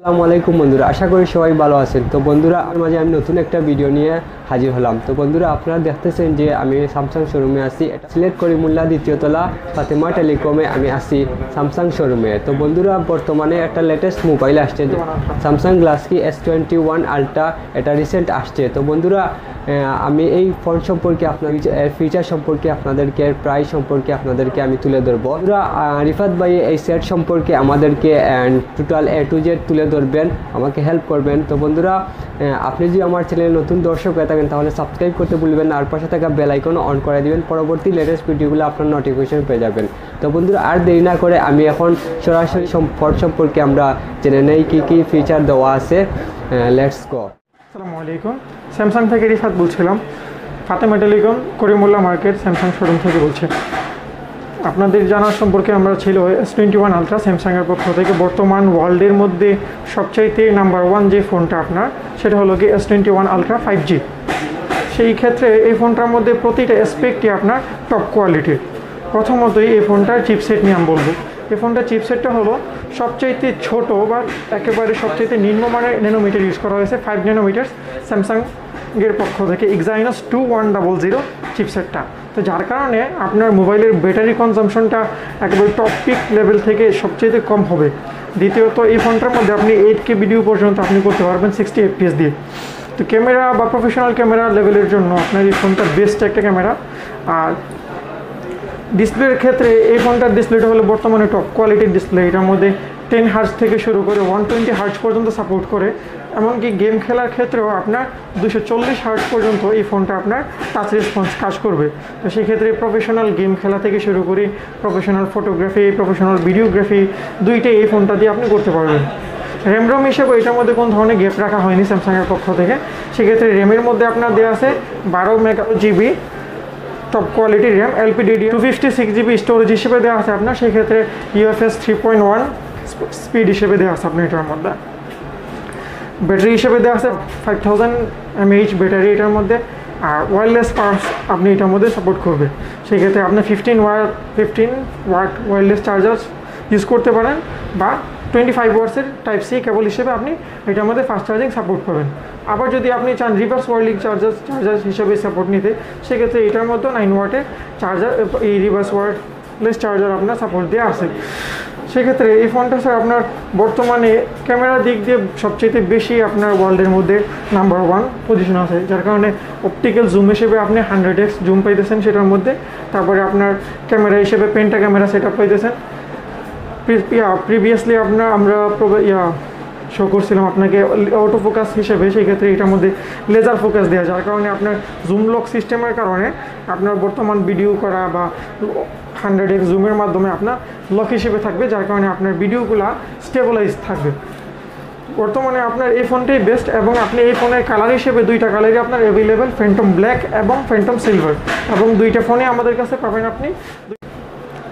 আসসালামু আলাইকুম বন্ধুরা, আশা করি সবাই ভালো আছেন। তো বন্ধুরা, আমার মাঝে আমি নতুন একটা ভিডিও নিয়ে হাজির হলাম। তো বন্ধুরা, আপনারা দেখতেছেন যে আমি স্যামসাং শোরুমে আছি। এটা সিলেট করিমুল্লা দ্বিতীয় তলা ফাতেমা টেলিকমে আমি আছি স্যামসাং শোরুমে। তো বন্ধুরা, বর্তমানে একটা লেটেস্ট মোবাইল আসছে স্যামসাং গ্লাসকি S21 আলট্রা, এটা রিসেন্ট আসছে। তো বন্ধুরা, আমি এই ফোন সম্পর্কে আপনাদের ফিচার সম্পর্কে আপনাদেরকে প্রাইস সম্পর্কে আপনাদেরকে আমি তুলে ধরবো। বন্ধুরা, রিফাত ভাই এই সেট সম্পর্কে আমাদেরকে টোটাল A to Z তুলে ধরবেন, আমাকে হেল্প করবেন। তো বন্ধুরা, আপনি যদি আমার চ্যানেলে নতুন দর্শক হয়ে থাকেন তাহলে সাবস্ক্রাইব করতে ভুলবেন না, আর পাশে থাকা বেল আইকন অন করে দিবেন, পরবর্তী লেটেস্ট ভিডিওগুলো আপনার নোটিফিকেশন পেয়ে যাবেন। তো বন্ধুরা, আর দেরি না করে আমি এখন সরাসরি ফোন সম্পর্কে আমরা জেনে নেই কী কী ফিচার দেওয়া আছে। Let's go. আসসালামু আলাইকুম, স্যামসাং থেকে রিফাত বলছিলাম। Fatema telecom Karimullah market Samsung showroom থেকে বলছি। আপনাদের জানার সম্পর্কে আমরা ছিল S21 আলট্রা স্যামসাংয়ের পক্ষ থেকে বর্তমান ওয়ার্ল্ডের মধ্যে সবচাইতে নাম্বার 1 যে ফোনটা আপনার, সেটা হলো কি S21 আলট্রা 5G। সেই ক্ষেত্রে এই ফোনটার মধ্যে প্রতিটা অ্যাসপেক্টই আপনার টপ কোয়ালিটির। প্রথমতই এই ফোনটার চিপসেট নিয়ে আমি বলবো। এই ফোনটার চিপসেটটা হলো সবচাইতে ছোট বা একেবারে সবচাইতে নিম্নমানের ন্যানোমিটার ইউজ করা হয়েছে, 5 ন্যানোমিটার স্যামসাংয়ের পক্ষ থেকে এক্সাইনোস 2100 চিপসেটটা। তো যার কারণে আপনার মোবাইলের ব্যাটারি কনজামশনটা একেবারে টপ পিক লেভেল থেকে সবচেয়ে কম হবে। দ্বিতীয়ত, এই ফোনটার মধ্যে আপনি 8K ভিডিও পর্যন্ত আপনি করতে পারবেন 60 FPS দিয়ে। তো ক্যামেরা বা প্রফেশনাল ক্যামেরা লেভেলের জন্য আপনার এই ফোনটা বেস্ট একটা ক্যামেরা। আর ডিসপ্লের ক্ষেত্রে এই ফোনটার ডিসপ্লেটা হলো বর্তমানে টপ কোয়ালিটির ডিসপ্লে। এটার মধ্যে 10 হার্জ থেকে শুরু করে 120 হার্জ পর্যন্ত সাপোর্ট করে। এমনকি গেম খেলার ক্ষেত্রেও আপনার 240 হার্জ পর্যন্ত এই ফোনটা আপনার টাচ রেসপন্স কাজ করবে। তো সেক্ষেত্রে প্রফেশনাল গেম খেলা থেকে শুরু করে প্রফেশনাল ফটোগ্রাফি, প্রফেশনাল ভিডিওগ্রাফি দুইটাই এই ফোনটা দিয়ে আপনি করতে পারবেন। র্যাম রোম হিসেবে এটার মধ্যে কোনো ধরনের গ্যাপ রাখা হয়নি স্যামসাংয়ের পক্ষ থেকে। সেক্ষেত্রে র্যামের মধ্যে আপনার দেওয়া আছে 12 মেগাজিবি টপ কোয়ালিটির র্যাম, LPDDR 256GB স্টোরেজ হিসেবে দেওয়া আছে আপনার। সেক্ষেত্রে UFS 3.1 স্পিড হিসেবে দেওয়া আছে আপনার এটার মধ্যে। ব্যাটারি হিসেবে দেওয়া আছে 5000 mAh ব্যাটারি এটার মধ্যে। আর ওয়্যারলেস পাওয়ার আপনি এটার মধ্যে সাপোর্ট করবে। সেক্ষেত্রে আপনি 15 ওয়াট ওয়্যারলেস চার্জার ইউজ করতে পারেন, বা 25 ওয়াটসের টাইপ সি কেবল হিসেবে আপনি এটার মধ্যে ফাস্ট চার্জিং সাপোর্ট পাবেন। আবার যদি আপনি চান রিভার্স ওয়ার্লিং চার্জার হিসেবে সাপোর্ট নিতে, সেক্ষেত্রে এটার মধ্যে 9 ওয়াটের চার্জার, এই রিভার্স ওয়ার্ডলেস চার্জার আপনার সাপোর্ট দিয়ে আসে। সেক্ষেত্রে এই ফোনটা স্যার আপনার বর্তমানে ক্যামেরার দিক দিয়ে সবচেয়ে বেশি আপনার ওয়ার্ল্ডের মধ্যে নাম্বার 1 পজিশন আছে। যার কারণে অপটিক্যাল জুম হিসেবে আপনি 100x জুম পাইতেছেন সেটার মধ্যে। তারপরে আপনার ক্যামেরা হিসেবে পেন্টা ক্যামেরা সেট আপ পাইতেছেন। প্রিভিয়াসলি আমরা শো করছিলাম আপনাকে অটো ফোকাস হিসেবে, সেই ক্ষেত্রে এটার মধ্যে লেজার ফোকাস দেওয়া, যার কারণে আপনার জুম লক সিস্টেমের কারণে আপনার বর্তমান ভিডিও করা বা 100x জুমের মাধ্যমে আপনার লক হিসেবে থাকবে, যার কারণে আপনার ভিডিওগুলো স্টেবলাইজ থাকবে। বর্তমানে আপনার এই ফোনটাই বেস্ট, এবং আপনি এই ফোনের কালার হিসেবে দুইটা কালারই আপনার অ্যাভেলেবেল, ফ্যান্টম ব্ল্যাক এবং ফ্যান্টম সিলভার, এবং দুইটা ফোনে আমাদের কাছে পাবেন আপনি।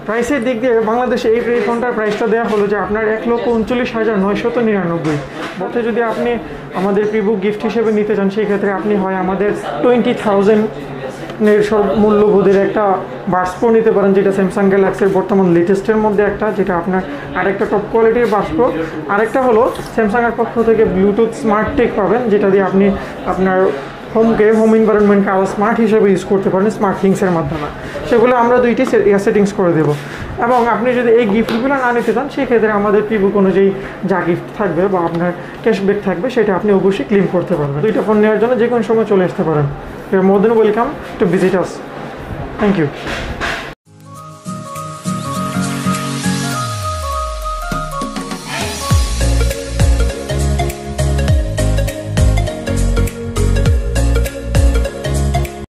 প্রাইসের দিক দিয়ে বাংলাদেশে এই ফোনটার প্রাইসটা দেওয়া হলো যে আপনার 1,39,999। বলতে যদি আপনি আমাদের প্রিবুক গিফট হিসেবে নিতে চান, সেই ক্ষেত্রে আপনি হয় আমাদের 20,000 সব মূল্যবোধের একটা বাক্স নিতে পারেন, যেটা স্যামসাং গ্যালাক্সির বর্তমান লেটেস্টের মধ্যে একটা, যেটা আপনার আরেকটা টপ কোয়ালিটির বাক্স। আরেকটা হলো স্যামসাংয়ের পক্ষ থেকে ব্লুটুথ স্মার্ট টেক পাবেন, যেটা দিয়ে আপনি আপনার হোম এনভায়রনমেন্টকে আরও স্মার্ট হিসেবে ইউজ করতে পারেন স্মার্ট থিংসের মাধ্যমে। সেগুলো আমরা দুইটি সেটিংস করে দেবো। এবং আপনি যদি এই গিফটগুলো না নিতে চান, সেক্ষেত্রে আমাদের প্রিবুক অনুযায়ী যা গিফট থাকবে বা আপনার ক্যাশব্যাক থাকবে, সেটা আপনি অবশ্যই ক্লেম করতে পারবেন। দুইটা ফোন নেওয়ার জন্য যে কোনো সময় চলে আসতে পারেন। You are more than welcome to visit us. Thank you.